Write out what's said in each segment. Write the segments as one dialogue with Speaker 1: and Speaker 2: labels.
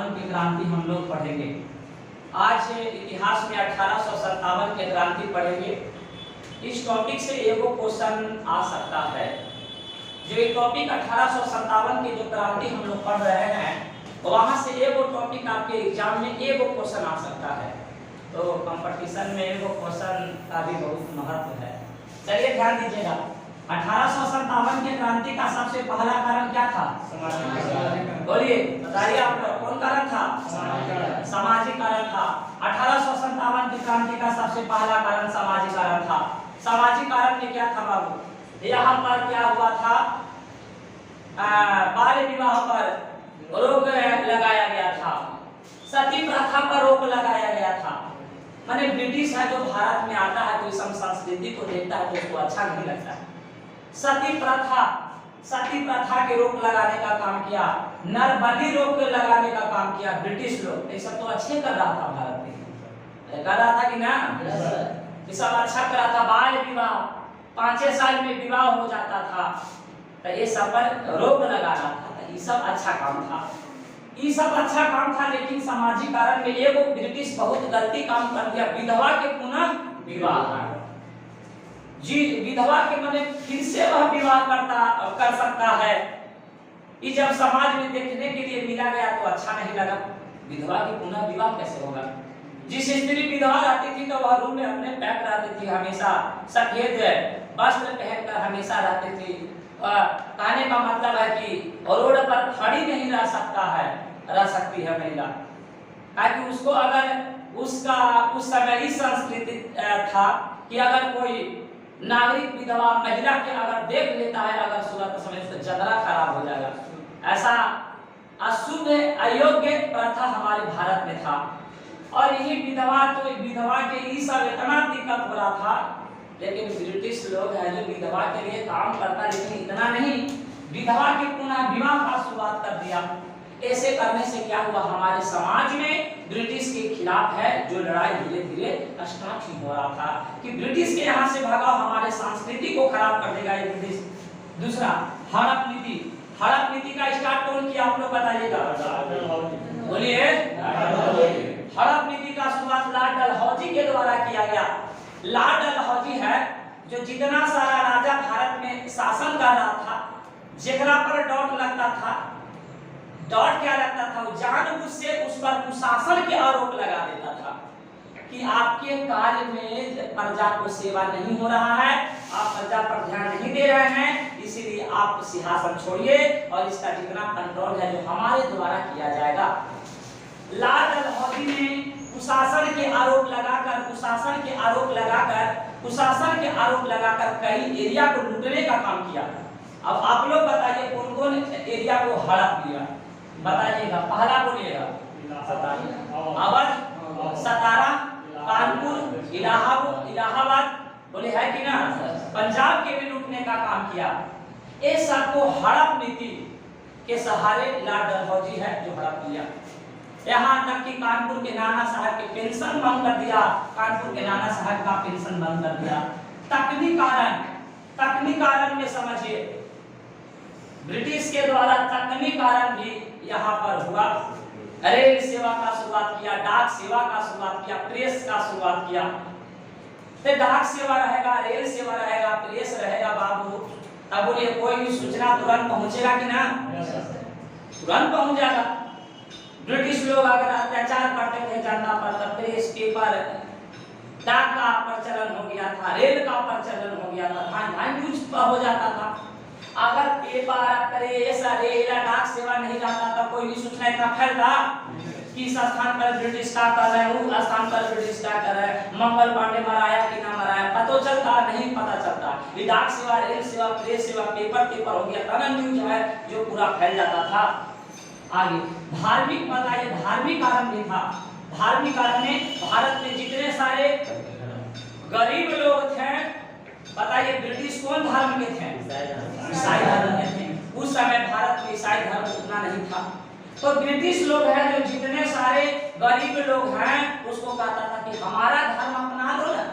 Speaker 1: 1857 की क्रांति हम लोग पढ़ेंगे। आज इतिहास में 1857 की क्रांति पढ़ेंगे। इस टॉपिक से एगो क्वेश्चन आ सकता है। जो ये टॉपिक 1857 की जो क्रांति हम लोग पढ़ रहे हैं, वहां से एगो टॉपिक आपके एग्जाम में एगो क्वेश्चन आ सकता है। तो कंपटीशन में एगो क्वेश्चन का भी बहुत महत्व है। चलिए ध्यान दीजिएगा। 1857 की क्रांति का सबसे पहला कारण क्या था? बोलिए, बताइए आप लोग, कौन कारण था? सामाजिक कारण था। 1857 की क्रांति का सबसे पहला कारण सामाजिक कारण था। सामाजिक कारण में क्या था बाबू? यहाँ पर क्या हुआ था? बाल विवाह पर रोक लगाया गया था। सती प्रथा पर रोक लगाया गया था। माने ब्रिटिश है जो भारत में आता है तो इस संस्कृति को देखता है तो उसको अच्छा नहीं लगता है। सती प्रथा के रोक लगाने का काम किया, नरबली रोक लगाने का काम किया ब्रिटिश लोग। ये सब तो अच्छे कर रहा था भारत में, कर रहा था कि ना? ये सब अच्छा कर रहा था। बाल विवाह 5 साल में विवाह हो जाता था, तो ये सब पर रोक लगा रहा था। ये सब अच्छा काम था, ये सब अच्छा काम था। लेकिन सामाजिक कारण में एगो ब्रिटिश बहुत गलती काम कर दिया। विधवा के पुनः विवाह जी, विधवा के माने फिर से वह विवाह कर सकता है। ये जब समाज में देखने के लिए मिला गया तो अच्छा नहीं लगा। विधवा की पुनः विवाह कैसे होगा? जिस स्त्री विधवा रहती थी तो वह रूम में अपने पैक रहती थी, हमेशा सफेद वस्त्र पहनकर हमेशा रहती थी। कहने का मतलब है कि रोड पर खड़ी नहीं रह सकती है महिला, ताकि उसको अगर उसका उस समय ही संस्कृति था कि अगर कोई नागरिक विधवा महिला के अगर देख लेता है अगर सूरत समय तो जदरा खराब हो जाएगा। ऐसा अशुभ अयोग्य प्रथा हमारे भारत में था। और यही विधवा के ये सब इतना दिक्कत हो रहा था। लेकिन ब्रिटिश लोग है जो विधवा के लिए काम करता, लेकिन इतना नहीं, विधवा के पुनः विवाह का शुरुआत कर दिया। ऐसे करने से क्या हुआ? हमारे समाज में ब्रिटिश के खिलाफ है जो लड़ाई धीरे धीरे स्टार्ट ही हो रहा था कि ब्रिटिश के यहाँ से भागा, हमारे संस्कृति को खराब कर देगा ये ब्रिटिश। दूसरा, हड़प नीति। हड़प नीति का स्टार्ट कौन किया आप लोग बताइएगा? बोलिए। हड़प नीति का शुरुआत लॉर्ड डलहौजी के द्वारा किया गया। लॉर्ड डलहौजी है जो जितना सारा राजा भारत में शासन कर रहा था, जेकरा पर डॉट लगता था, डॉट क्या लगता था, वो जानबूझ से उस पर कुशासन के आरोप लगा देता था कि आपके कार्य में प्रजा को सेवा नहीं हो रहा है, आप प्रजा पर ध्यान नहीं दे रहे हैं, इसीलिए आप सिंहासन छोड़िए और इसका जितना कंट्रोल है जो हमारे द्वारा किया जाएगा। लॉर्ड डलहौजी ने कुशासन के आरोप लगाकर कई एरिया को लूटने का काम किया। अब आप लोग बताइए कौन कौन एरिया को हड़प लिया? बताइएगा। पहला बोलिएगा, अवध, सतारा, कानपुर, इलाहाबाद, बोले है कि ना? पंजाब के भी लूटने का काम किया। ये सबको हड़प नीति के सहारे लॉर्ड डलहौजी है जो हड़प लिया। यहाँ तक कि कानपुर के नाना साहब के पेंशन बंद कर दिया। कानपुर के नाना साहब का पेंशन बंद कर दिया। तकनीक कारण में समझिए, ब्रिटिश के द्वारा तकनीक कारण भी यहाँ पर हुआ। रेल सेवा का शुरुआत किया, डाक सेवा का शुरुआत किया, प्रेस का शुरुआत किया। तो डाक सेवा रहेगा, रेल सेवा रहेगा, प्रेस रहेगा बाबू, तब बोलिए कोई भी सूचना तुरंत पहुंचेगा कि ना? तुरंत पहुंच जाएगा। ब्रिटिश लोग अगर अत्याचार करते थे जनता पर, तब प्रेस, पेपर, डाक का प्रचलन हो गया था, रेल का प्रचलन हो गया था, न्यूज हो जाता था। अगर पेपर, प्रेस, रेल, डाक सेवा नहीं रहता तो कोई भी सूचना इतना फैलता कि इस स्थान पर ब्रिटिश का कर रहे हैं, उस स्थान पर ब्रिटिश का कर रहे हैं, मंगल पांडे मराया कि ना मराया, पता चलता नहीं, पता चलता। ये डाक सेवा, रेल सेवा, प्रेस सेवा, पेपर हो गया था ना, न्यूज है जो पूरा फैल जाता था। आगे धार्मिक बताइए, धार्मिक कारण भी था। धार्मिक कारण में भारत में जितने सारे गरीब लोग थे, बताइए ब्रिटिश कौन धर्म के थे? ईसाई धर्म के थे। उस समय भारत में ईसाई धर्म उतना नहीं था, तो ब्रिटिश लोग हैं जो जितने सारे गरीब लोग हैं उसको कहता था कि हमारा धर्म अपना लो ना,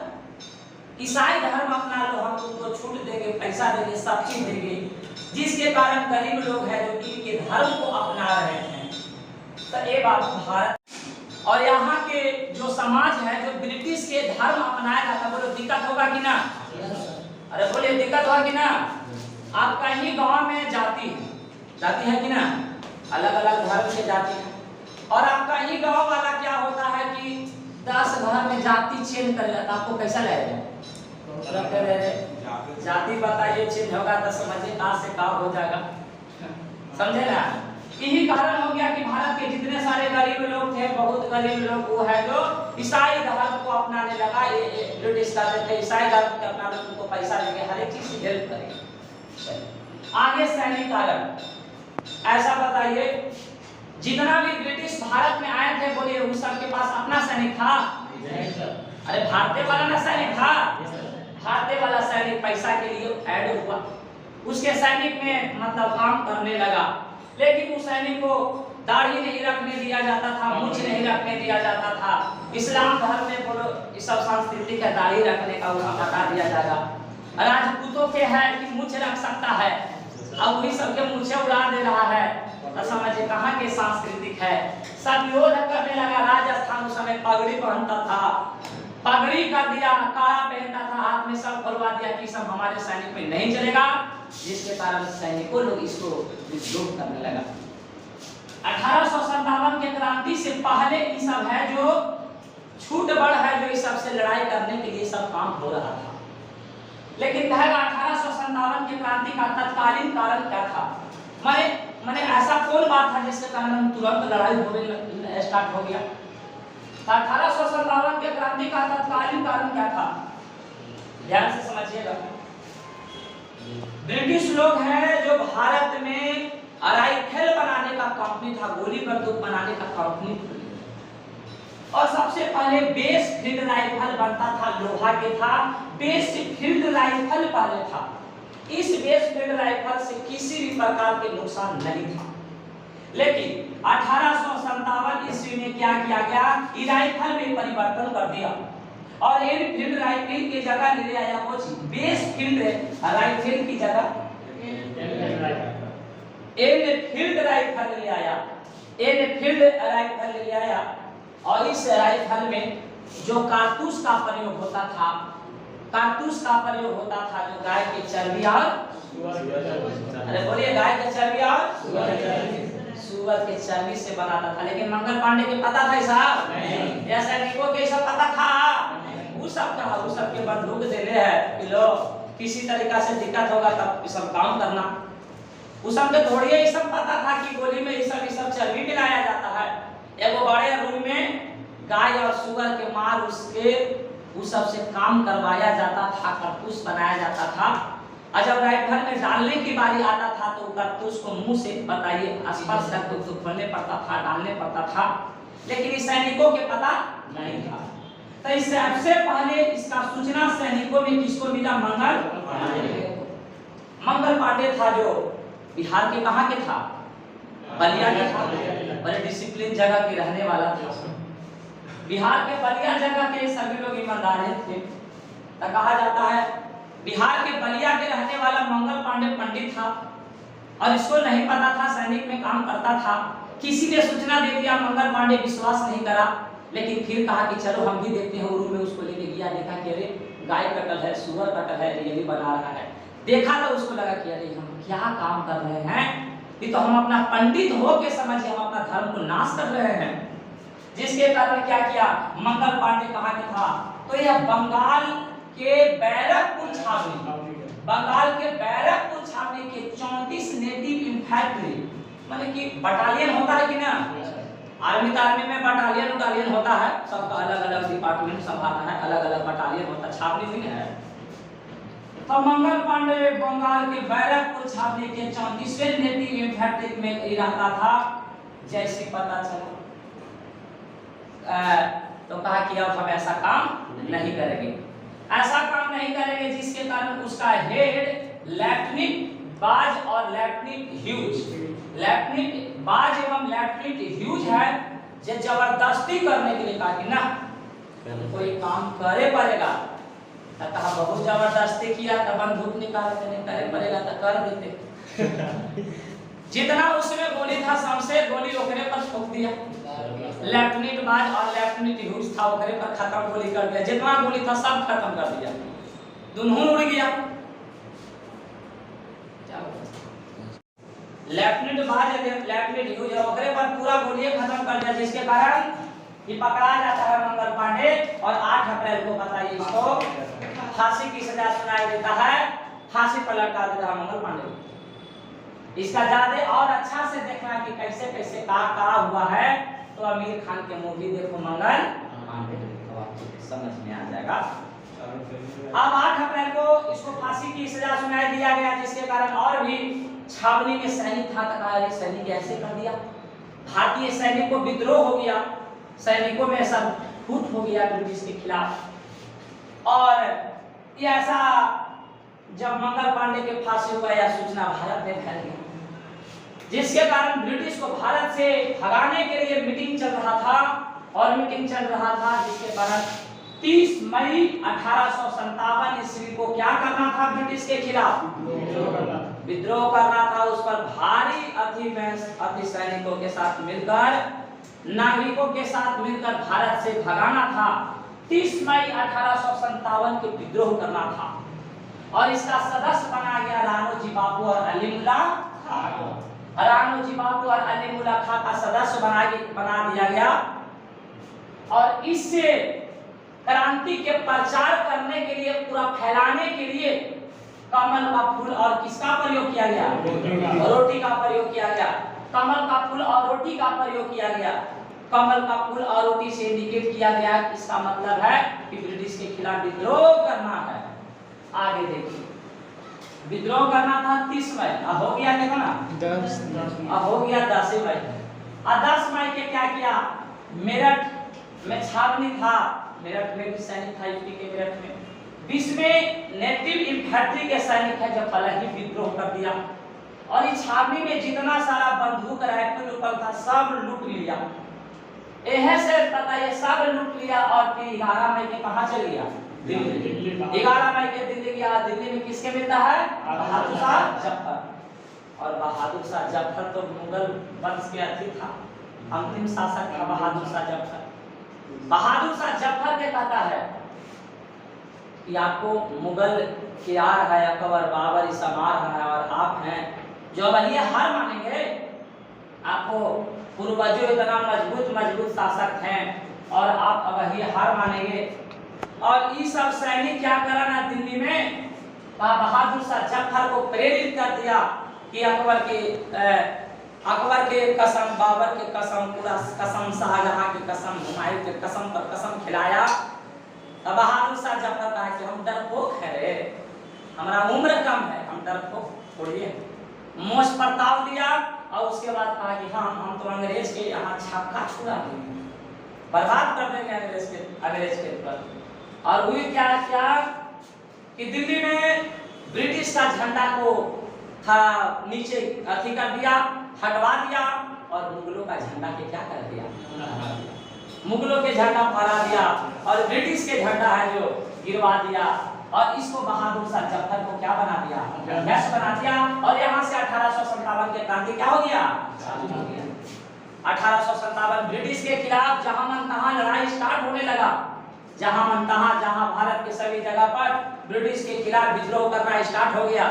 Speaker 1: ईसाई धर्म अपना लो, हम तुमको छूट देंगे, पैसा देंगे, सब चीज देंगे। जिसके कारण गरीब लोग हैं जो इनके धर्म को अपना रहे हैं। तो ये बात भारत और यहाँ के जो समाज है जो ब्रिटिश के धर्म अपनाया जाता, बोलो दिक्कत होगा कि ना? अरे बोलिए दिक्कत होगा कि ना? आप कहीं गांव में जाति है कि ना, अलग अलग धर्म से जाति है, और आपका ही गांव वाला क्या होता है कि 10 घर में जाति चेंज कर जाता, आपको कैसा लगेगा? जाति बताइए चेंज होगा तो समझिए कहाँ से कहाँ हो जाएगा, समझे ना? यही कारण हो गया कि भारत के जितने सारे गरीब लोग थे, बहुत गरीब लोग वो है जो ईसाई धर्म को अपनाने लगा। ये ब्रिटिश कहते थे ईसाई धर्म के अपनाने, उनको पैसा देंगे, हर एक चीज की हेल्प करेंगे। आगे सैनिक कारण, ऐसा बताइए जितना भी ब्रिटिश भारत में आए थे, बोलिए उन सबके पास अपना सैनिक था? अरे भारतीय वाला ना सैनिक था, भारतीय वाला सैनिक पैसा के लिए ऐड हुआ, उसके सैनिक में मतलब काम करने लगा, लेकिन उस सैनिक को दाढ़ी नहीं रखने दिया जाता था, मूंछ नहीं रखने दिया जाता था। इस्लाम धर्म में बोलो ये सब सांस्कृतिक है, दाढ़ी रखने का उसको हटा दिया जाएगा। राजपूतों के है कि मूंछ रख सकता है, अब वही सबके मूंछे उड़ा दे रहा है, तो समझिए कहाँ के सांस्कृतिक है। सब विरोध करने लगा। राजस्थान उस समय पगड़ी पहनता था, पगड़ी कर दिया, काला पहनता था, हाथ में सब खुलवा दिया कि सब हमारे सैनिक में नहीं चलेगा, जिसके कारण सैनिकों लोग इसको विरोध करने लगा। 1857 के क्रांति से पहले ये सब है जो छूट बढ़ है, जो इस सब से लड़ाई करने के लिए सब काम हो रहा था। लेकिन कहेगा 1857 के क्रांति का तत्कालीन कारण क्या था? मैंने ऐसा कौन बात था जिसके कारण तुरंत लड़ाई होने स्टार्ट हो गया? 1857 के क्रांति का तत्कालीन कारण क्या था? ध्यान से समझिएगा। ब्रिटिश लोग हैं जो भारत में राइफल बनाने का कंपनी था, गोली बंदूक बनाने का कंपनी था, और सबसे पहले बेस फील्ड राइफल बनता था, लोहा के था, बेस फील्ड राइफल पहले था। इस बेस फील्ड राइफल से किसी भी प्रकार के नुकसान नहीं था। लेकिन 1857 ईस्वी में क्या किया गया? इस राइफल में परिवर्तन कर दिया और इन फील्ड राइफल की जगह ले आया वो चीज, बेस फील्ड राइफल की जगह फील्ड राइफल ले आया, फील्ड राइफल ले आया। और इस राइफल में जो कारतूस का प्रयोग होता था, जो गाय के चर्बी और अरे बोलिए गाय के चर्बी और सुअर के चर्बी से बनाता था। लेकिन मंगल पांडे के पता था साहब? या सैनिकों के सब पता था? वो सब के बंदूक देने हैं कि लो किसी तरीका से दिक्कत होगा तब ये सब काम करना। उस सब के थोड़ी ये सब पता था कि गोली में ये सब चर्बी मिलाया जाता है। एगो बड़े रूम में गाय और सुअर के मार उसके उस सब से काम करवाया जाता था, कारतूस बनाया जाता था। और जब राइफल में डालने की बारी आता था तो कारतूस को मुंह से बताइए आसपास तक तो खोलने पड़ता था, डालने पड़ता था, लेकिन इस सैनिकों के पता नहीं था। तो इससे सबसे पहले इसका सूचना सैनिकों में किसको मिला? मंगल पांडे था, जो बिहार के कहाँ के था? बलिया के था, बड़े डिसिप्लिन जगह के रहने वाला था। बिहार के बलिया जगह के सभी लोग ईमानदार थे। तो कहा जाता है बिहार के बलिया के रहने वाला मंगल पांडे पंडित था और इसको नहीं पता था, सैनिक में काम करता था। किसी ने सूचना दे दिया, मंगल पांडे विश्वास नहीं करा, लेकिन फिर कहा कि चलो हम भी देखते हैं। रूम में उसको लेके गया, देखा कि अरे गाय कटल है, सुअर कटल है, ये भी बना रहा है। देखा तो उसको लगा कि अरे हम क्या काम कर रहे हैं, ये तो हम अपना पंडित हो के समझिए हम अपना धर्म को नाश कर रहे हैं। जिसके कारण क्या किया? मंगल पांडे कहाँ के था? तो यह बंगाल के बैरकपुर छावनी के 34 नेटिव इन्फैंट्री, माने कि बटालियन होता है कि ना, आर्मी में बटालियन होता है, सबका अलग अलग डिपार्टमेंट सब आता है, अलग अलग बटालियन होता है, छावनी भी है। तो मंगल पांडे बंगाल के बैरकपुर छावनी के 34वें नेटिव इन्फैंट्री में रहता था। जैसे पता चला तो कहा कि अब हम ऐसा काम नहीं करेंगे, जिसके कारण उसका हेड लेफ्टिनेंट बाज और लेफ्टिनेंट बाज एवं लेफ्टिनेंट ह्यूज है, जो जबरदस्ती करने के लिए कहा कि ना कोई काम करे पड़ेगा। तो कहा बहुत जबरदस्ती किया, तो बंदूक निकाल के नहीं करे पड़ेगा तो कर देते। जितना उसमें गोली था सबसे गोली ओकरे पर ठोक दिया। लेफ्टिनेंट बाज और लेफ्टिनेंट ह्यूज था, ओकरे पर खत्म गोली कर दिया। जितना गोली था सब खत्म कर दिया, दोनों उड़ गया। लेफ्टिनेंट बाज लेफ्टिनेंट ह्यूज ओकरे पर पूरा गोली खत्म कर दिया, जिसके कारण ये पकड़ा जाता है मंगल पांडे और 8 अप्रैल को बताइए इसको फांसी की सजा सुनाई देता है, फांसी पर लटका देता है मंगल पांडे। इसका ज्यादा और अच्छा से देखना कि कैसे कैसे का हुआ है, तो आमिर खान के मूवी देखो मंगल पांडे, तो आपको समझ में आ जाएगा। अब 8 अप्रैल को इसको फांसी की सजा सुनाई दिया गया, जिसके कारण और भी छावनी में सैनिक था, तक सैनिक ऐसे कर दिया, भारतीय सैनिक को विद्रोह हो गया, सैनिकों में सब फूट हो गया ब्रिटिश के खिलाफ। और ये ऐसा जब मंगल पांडे के फांसी हुआ, यह सूचना भारत में फैल गई, जिसके कारण ब्रिटिश को भारत से भगाने के लिए मीटिंग चल रहा था। और मीटिंग चल रहा था जिसके कारण 30 मई 1857 ईस्वी को क्या करना था, ब्रिटिश के खिलाफ विद्रोह करना था। उस पर भारी अति सैनिकों के साथ मिलकर, नागरिकों के साथ मिलकर भारत से भगाना था। 30 मई 1857 को विद्रोह करना था और इसका सदस्य बना गया राणोजी बापू और अलीमुल्ला खां। राणोजी बापू और अलीमुल्ला खां का सदस्य बना दिया गया। और इससे क्रांति के प्रचार करने के लिए, पूरा फैलाने के लिए कमल का फूल और किसका प्रयोग किया गया, रोटी का प्रयोग किया गया। कमल का फूल और रोटी का प्रयोग किया गया। कमल का फूल और रोटी से इंडिकेट किया गया, इसका मतलब है कि ब्रिटिश के खिलाफ विद्रोह करना है। आगे देखिए, विद्रोह करना था 30 मई, अब हो गया कितना, 10 अब हो गया 10 मई। और 10 मई के क्या किया, मेरठ में छावनी था, मेरठ में भी सैनिक था, यूपी के मेरठ में 20 में नेटिव इन्फेंट्री के सैनिक है, जब पहले ही विद्रोह कर दिया। और इस छावनी में जितना सारा बंदूक राइफल था सब लूट लिया। यह से पता ये सब लूट लिया। और फिर 11 मई के कहां चल गया, दिल्ली। 11 मई के दिल्ली गया। दिल्ली में किसके मिलता है, बहादुर शाह जफर। और बहादुर शाह जफर तो मुगल वंश के अति था, अंतिम शासक था बहादुर शाह जफर। बहादुर शाह जफर के कहता है कि आपको मुगल के आ रहा है, अकबर बाबर इस मार रहा है, और आप हैं जो वही हार मानेंगे। आपको पूर्वजों इतना मजबूत शासक हैं और आप वही हार मानेंगे। और ये सब सैनिक क्या करा ना, दिल्ली में बहादुर शाह जफर को प्रेरित कर दिया कि अकबर के कसम, बाबर के कसम, पूरा कसम, शाहजहां की कसम, हुमायूं के कसम पर कसम खिलाया। तब बहादुर शाह जफर कहा कि हम डरपोक है रे, हमारा उम्र कम है, हम डरपोक थोड़ी है। मोश प्रताप दिया और उसके बाद कहा कि हाँ, हम तो अंग्रेज के यहाँ छक्का छुड़ा देंगे, बर्बाद कर देंगे अंग्रेज के ऊपर। और हुई क्या कि दिल्ली में ब्रिटिश का झंडा को था नीचे अथी कर दिया, हटवा दिया, और मुगलों का झंडा के क्या कर दिया, मुगलों के झंडा फहरा दिया और ब्रिटिश के झंडा है जो गिरवा दिया। और इसको बहादुर शाह जफर को क्या बना दिया, अध्यक्ष बना दिया। और यहाँ से 1857 के क्रांति क्या हो गया, चालू हो गया। 1857 ब्रिटिश के खिलाफ जहां मन तहां लड़ाई स्टार्ट होने लगा, जहां मन तहां, जहां भारत के सभी जगह पर ब्रिटिश के खिलाफ विद्रोह करना स्टार्ट हो गया,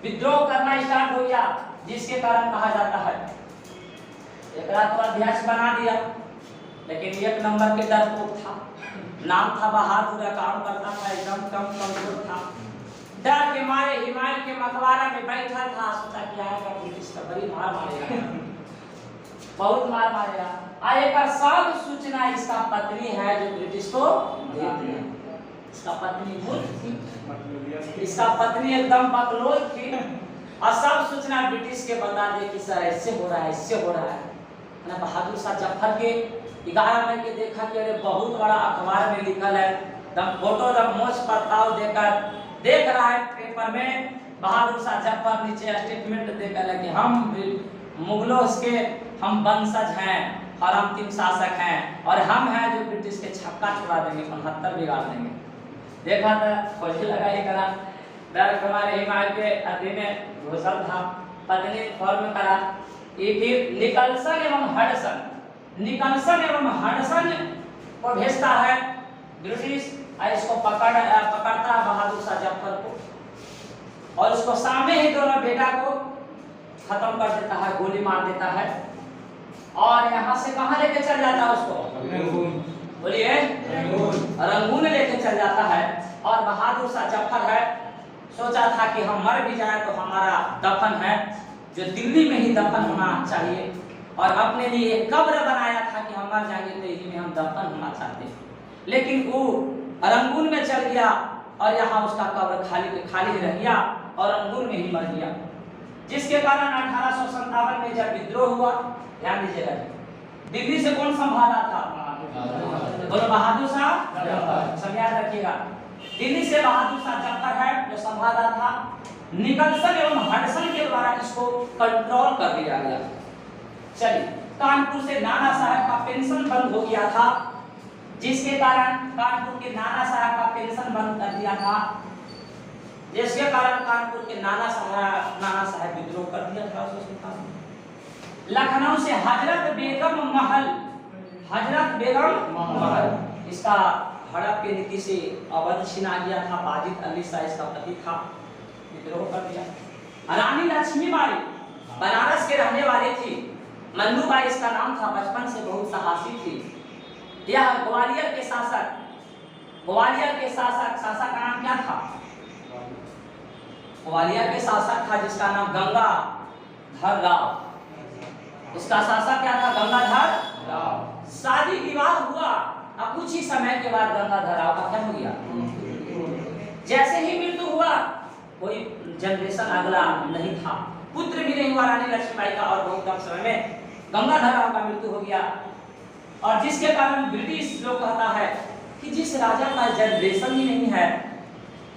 Speaker 1: विद्रोह करना स्टार्ट हो गया, जिसके कारण कहा जाता है एकरा तो अध्यक्ष बना दिया, लेकिन 1 नंबर के डरपोक था, नाम था बहादुर, काम करता था, एकदम कम कमजोर था। डर के मारे हिमालय के मकबरा में बैठा था, सोचा क्या आएगा ब्रिटिश का बड़ी मार मारेगा, बहुत मार मारेगा। आएगा सब सूचना इसका पत्नी है जो ब्रिटिश को देती है। इसका पत्नी मूर्ख थी, इसका पत्नी एकदम बकलोल थी, और सब सूचना ब्रिटिश के बता दे कि सर ऐसे हो रहा है, इससे हो रहा है। ना बहादुर शाह जफर के 11 मई के देखा कि अरे बहुत बड़ा अखबार में लिखल है, दम फोटो दम मोच प्रताप देकर देख रहा है पेपर में, बहादुर शाह जफर नीचे स्टेटमेंट देकर है कि हम मुगलों के हम वंशज हैं और अंतिम शासक हैं, और हम हैं जो ब्रिटिश के छक्का छुड़ा देंगे, 75 बिगाड़ देंगे। देखा था फौजी लगाई करा, डर हमारे हिमालय के अधीन में घुसल था, पत्नी फॉर्म करा। ये फिर निकलसन एवं हडसन को भेजता है ब्रिटिश, इसको पकड़ता है बहादुर शाह जफर को, और उसको सामने ही दोनों बेटा को खत्म कर देता है, गोली मार देता है। और यहाँ से कहाँ लेके चल जाता है उसको, बोलिए रंगून लेके चल जाता है। और बहादुर शाह जफर है, सोचा था कि हम मर भी जाए तो हमारा दफन है जो दिल्ली में ही दफन होना चाहिए, और अपने लिए कब्र बनाया था कि हम मर जाएंगे तो यही में हम दफन होना चाहते हैं। लेकिन वो रंगून में चल गया और यहाँ उसका कब्र खाली रह गया और रंगून में ही मर गया, जिसके कारण 1857 में जब विद्रोह हुआ, ध्यान दीजिएगा, दिल्ली से कौन संभाला था, बोलो बहादुर शाह, सब याद रखिएगा। दिल्ली से बहादुर शाह जफर है जो संभाला था। निकलसन एवं हडसन के द्वारा इसको कंट्रोल कर दिया गया। चलिए, कानपुर से नाना साहब का पेंशन बंद हो गया था, जिसके कारण कानपुर के नाना साहब का पेंशन बंद कर दिया था, जिसके कारण कानपुर के नाना साहब विद्रोह कर दिया था। लखनऊ से हजरत बेगम महल, इसका हड़प की नीति से अवध छिना गया था। बाजिद अली शाह इसका पति था, विद्रोह कर दिया। रानी लक्ष्मीबाई बनारस के रहने वाली थी, मल्लूबाई इसका नाम था, बचपन से बहुत साहसी थी। यह ग्वालियर के शासक का नाम क्या था, ग्वालियर के शासक था जिसका नाम गंगाधर राव। इसका शासक क्या था, गंगाधर राव। शादी विवाह हुआ, अब कुछ ही समय के बाद गंगाधर राव का क्या हो गया, जैसे ही मृत्यु हुआ, कोई जनरेशन अगला नहीं था, पुत्र भी नहीं हुआ रानी लक्ष्मीबाई का, और बहुत कम समय में गंगाधर राव का मृत्यु हो गया। और जिसके कारण ब्रिटिश लोग कहता है कि जिस राजा का जनरेशन ही नहीं है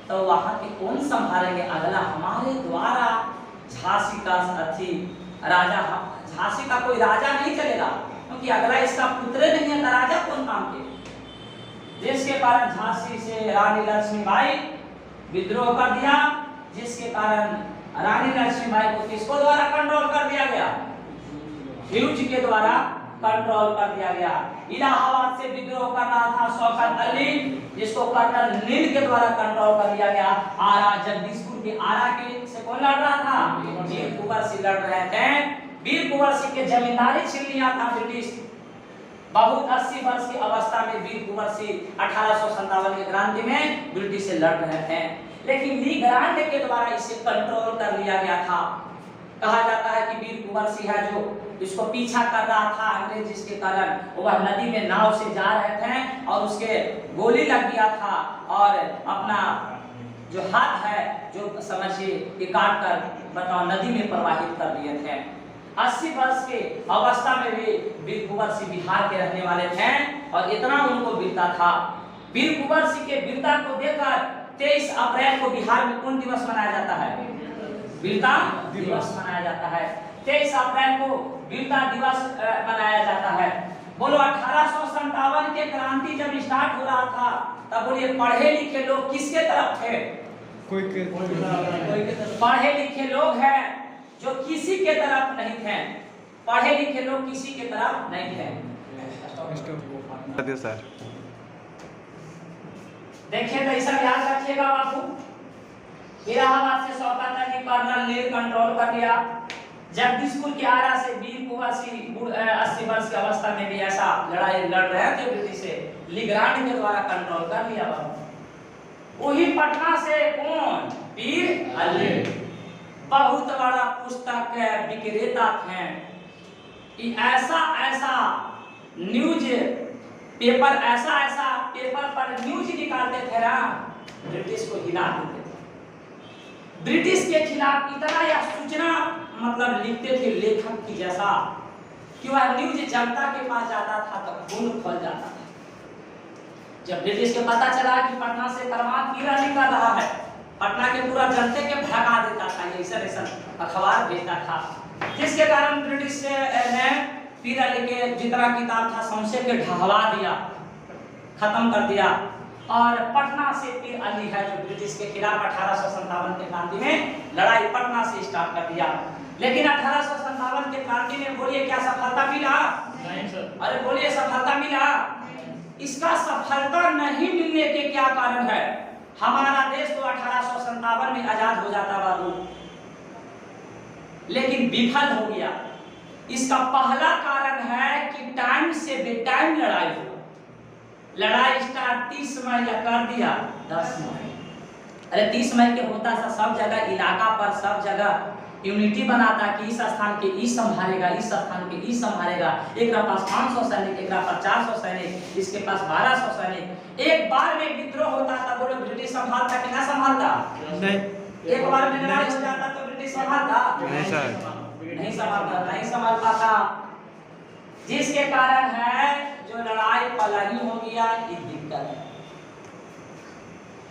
Speaker 1: तो वहां के कौन संभालेंगे अगला, हमारे द्वारा झांसी का राजा, झांसी का कोई राजा नहीं चलेगा, क्योंकि अगला इसका पुत्र नहीं है, राजा कौन काम के। जिसके कारण झांसी से रानी लक्ष्मीबाई विद्रोह कर दिया, जिसके कारण रानी लक्ष्मीबाई को किसको द्वारा कंट्रोल कर दिया गया, ह्यूज के द्वारा कंट्रोल कर दिया गया। इलाहाबाद से विद्रोह कर रहा था शौकत अली, जिसको कर्नल नील के द्वारा कंट्रोल कर दिया गया। आरा, जगदीशपुर के आरा के से कौन लड़ रहा था, वीर कुंवर सिंह लड़ रहे थे। वीर कुंवर सिंह के जमींदारी छीन लिया था ब्रिटिश। बहुत 80 वर्ष की अवस्था में वीर कुंवर सिंह 1857 की क्रांति में ब्रिटिश से लड़ रहे थे, लेकिन ली ग्रांड के द्वारा इसे कंट्रोल कर लिया गया था। कहा जाता है कि वीर कुंवर सिंह है जो इसको पीछा कर रहा था अंग्रेज, जिसके कारण वह नदी में नाव से जा रहे थे और उसके गोली लग गया था, और अपना जो हाथ है जो समझिए कि काट कर बताओ नदी में प्रवाहित कर दिए थे। 80 वर्ष के अवस्था में भी वीर कुंवर सिंह बिहार के रहने वाले थे, और इतना उनको वीरता था। वीर कुंवर सिंह के वीरता को देखकर 23 अप्रैल को बिहार में कौन दिवस मनाया जाता है, वीरता दिवस मनाया जाता है। 23 अप्रैल को वीरता दिवस मनाया जाता है। बोलो 1857 के क्रांति जब स्टार्ट हो रहा था, तब बोलिए पढ़े लिखे लोग किसके तरफ थे, पढ़े लिखे लोग हैं जो किसी के तरफ नहीं थे, पढ़े लिखे लोग किसी के तरफ नहीं थे। देखिए तो ऐसा याद रखिएगा बाबू, इलाहाबाद से शौकत अली कर्नल नील कंट्रोल कर लिया। जगदीशपुर के आरा से वीर कुंवर सिंह 80 वर्ष की अवस्था में भी ऐसा लड़ाई लड़ रहे थे ब्रिटिश से, लिग्रांड के द्वारा कंट्रोल कर लिया बाबू। वही पटना से कौन, वीर अली, बहुत बड़ा पुस्तक विक्रेता थे। ऐसा न्यूज पेपर, ऐसा पेपर पर न्यूज निकालते थे ना, ब्रिटिश को हिला देते थे। ब्रिटिश के खिलाफ इतना यह सूचना मतलब लिखते थे लेखक की जैसा, कि वह न्यूज जनता के पास जाता था तो खून खोल जाता था। जब ब्रिटिश के पता चला कि पटना से परमार पीरा निकल रहा है, पटना के पूरा जनते के भगा देता था, ऐसा अखबार भेजता था, जिसके कारण ब्रिटिश ने पीरा लेके जितना किताब था समसे के ढहवा दिया, खत्म कर दिया। और पटना से फिर अली है जो ब्रिटिश के खिलाफ 1857 के क्रांति में लड़ाई पटना से स्टार्ट कर दिया। लेकिन 1857 के क्रांति में बोलिए क्या सफलता मिला?
Speaker 2: नहीं सर।
Speaker 1: अरे बोलिए सफलता मिला? इसका सफलता नहीं मिलने के क्या कारण है? हमारा देश तो 1857 में आजाद हो जाता बाबू, लेकिन विफल हो गया। इसका पहला कारण है कि टाइम से बेटाइम लड़ाई हुआ। लड़ाई स्टार्ट 30 मई या कर दिया 10 मई। अरे 30 मई के होता था सब जगह इलाका पर सब जगह यूनिटी बनाता कि इस स्थान के ई संभालेगा, इस स्थान के ई संभालेगा। एक के पास 500 सैनिक, एक के पास 400 सैनिक, इसके पास 1200 सैनिक। एक बार में विद्रोह होता था, बोलो ब्रिटिश संभालता कि ना संभालता?
Speaker 2: नहीं।
Speaker 1: एक बार में लड़ाई हो जाता तो ब्रिटिश संभालता?
Speaker 2: नहीं सर।
Speaker 1: नहीं संभालता, नहीं संभाल पाता। जिसके कारण है जो लड़ाई पलाही हो गया, ये दिक्कत है।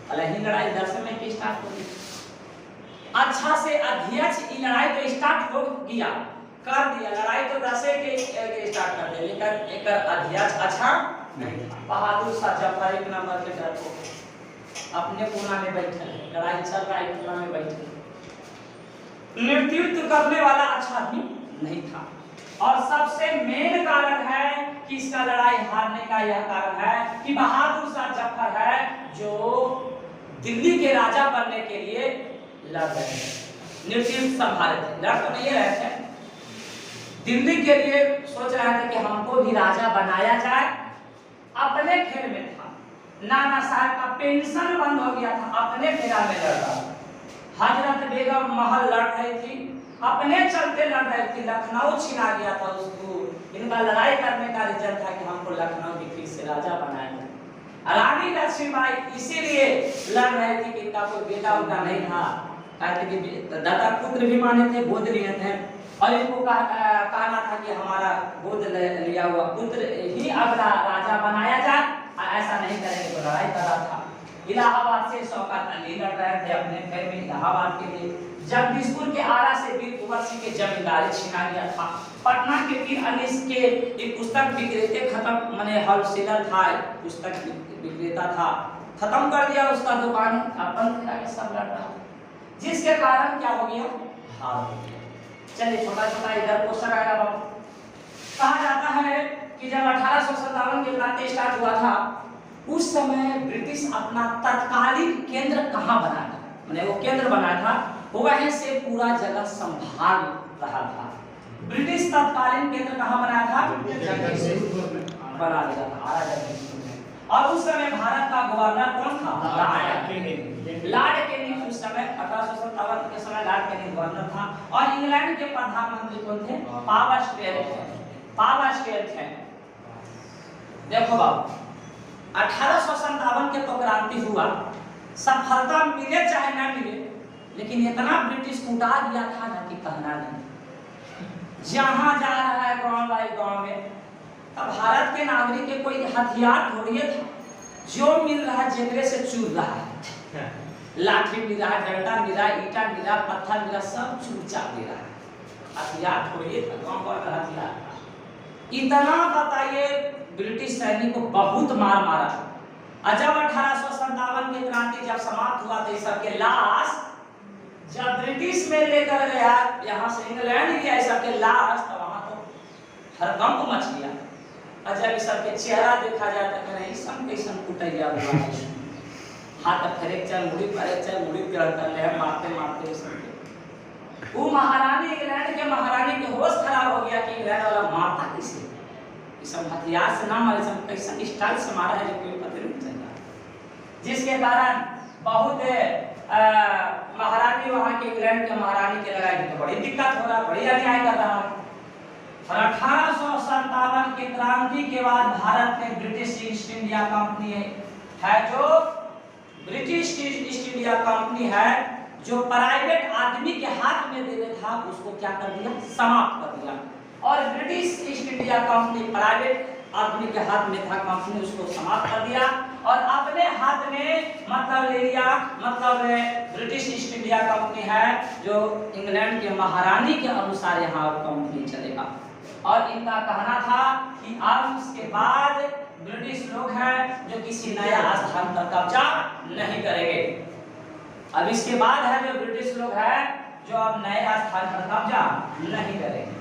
Speaker 1: पलाही लड़ाई 10 में की स्टार्ट हो गई। अच्छा से अध्यक्ष ये लड़ाई तो स्टार्ट हो गया, कर दिया लड़ाई तो 10 के स्टार्ट कर दिया, लेकिन एक अध्यक्ष अच्छा नहीं था। बहादुर शाह जफर एक नंबर के डर को अपने कोना में बैठे, लड़ाई चल रहा है कोना में बैठे। नेतृत्व करने वाला अच्छा भी नहीं था। और सबसे मेन कारण है कि इसका लड़ाई हारने का यह कारण है कि बहादुर शाह जफर है जो दिल्ली के राजा बनने के लिए लड़ रहे थे, नेतृत्व संभाले थे। लड़ तो नहीं रहे थे, दिल्ली के लिए सोच रहे थे कि हमको भी राजा बनाया जाए। अपने फेर में था, नाना साहब का पेंशन बंद हो गया था, अपने फेरा में लड़ रहा था। हजरत बेगम महल लड़ रही थी, अपने चलते लड़ रही थी। लखनऊ छिना गया था उसको। इनका लड़ाई करने का रीजन था कि हमको लखनऊ की फिर से राजा बनाया जाए। रानी लक्ष्मीबाई इसीलिए लड़ रहे थे कि इनका कोई बेटा उनका नहीं था, कहते कि दादा पुत्र भी माने थे, गोद लिए थे, और इनको कहना था कि हमारा गोद लिया हुआ पुत्र ही अगला राजा बनाया जाए, ऐसा नहीं करेंगे तो लड़ाई कर रहा था। इलाहाबाद से शौकत अली लड़ रहे थे अपने घर में इलाहाबाद के लिए। जगदीशपुर के आरा से वीर कुंवर सिंह की जमींदारी छीना गया था। पटना के वीर अनिस के एक पुस्तक विक्रेता खत्म माने होलसेलर था, पुस्तक विक्रेता था, खत्म कर दिया उसका दुकान, अपन सब लड़ रहा। जिसके कारण क्या हो गया? हार हो गया। चलिए छोटा छोटा इधर क्वेश्चन आएगा बाबू। कहा जाता है कि जब 1857 के क्रांति स्टार्ट हुआ था, उस समय ब्रिटिश अपना तत्कालीन केंद्र कहाँ बनाया था? मैंने वो केंद्र बनाया था, वहीं से पूरा जगह संभाल रहा था। ब्रिटिश तत्कालीन केंद्र कहाँ बनाया था? बना दिया था, आरा जगदीशपुर में। और उस समय भारत का गवर्नर कौन था? Lord Canning. उस समय 1857 के समय लॉर्ड कैनिंग गवर्नर था। और इंग्लैंड के प्रधानमंत्री कौन थे? पावरस्टेट थे। देखो बाबू, 1857 के तो क्रांति हुआ, सफलता मिले चाहे ना मिले, लेकिन इतना ब्रिटिश कूटा दिया था ना कि कहना नहीं। जहां जा रहा है गांव बाई गांव में, अब भारत के नागरिक के कोई हथियार थोड़ी था, जो मिल रहा है जेकरे से चूर रहा है। लाठी मिल रहा, डंडा मिल रहा, ईटा मिल रहा, पत्थर मिल रहा, सब चूर चाप दे रहा है। हथियार थोड़ी था, गांव का हथियार था। इतना बताइए, ब्रिटिश सैनिक को बहुत मार मारा। और जब 1857 की क्रांति जब समाप्त हुआ तो सबके लाश जब ब्रिटिश में लेकर गया, यहाँ से इंग्लैंड गया सबके लाश, तो वहां तो हड़कंप मच गया। और जब सबके चेहरा देखा जाए तो कह रहे सब कैसन कुटैया हुआ है, हाथ फ्रैक्चर, मुड़ी फ्रैक्चर, मुड़ी गिरता ले मारते मारते सबके। वो महारानी, इंग्लैंड के महारानी के होश खराब हो गया कि इंग्लैंड वाला मारता किसे, सब हथियार से ना मारे, सब कैसा स्टाइल से मारा है जो कोई पता नहीं चला। जिसके कारण बहुत महारानी वहां के इंग्लैंड के महारानी के लड़ाई में बड़ी दिक्कत हो रहा, बड़ी अन्याय कर रहा है। और 1857 की क्रांति के बाद भारत में ब्रिटिश ईस्ट इंडिया कंपनी है, जो ब्रिटिश ईस्ट इंडिया कंपनी है, जो प्राइवेट आदमी के हाथ में दे था, उसको क्या कर दिया? समाप्त कर दिया। और British east India company private आदमी के हाथ में था, कंपनी उसको समाप्त कर दिया और अपने हाथ में मतलब ले लिया। मतलब ब्रिटिश ईस्ट इंडिया कंपनी है जो इंग्लैंड के महारानी के अनुसार यहाँ कंपनी चलेगा। और इनका कहना था कि अब इसके बाद ब्रिटिश लोग हैं जो किसी नया स्थान पर कब्जा नहीं करेंगे। अब इसके बाद है जो ब्रिटिश लोग हैं जो अब नए स्थान पर कब्जा नहीं करेंगे।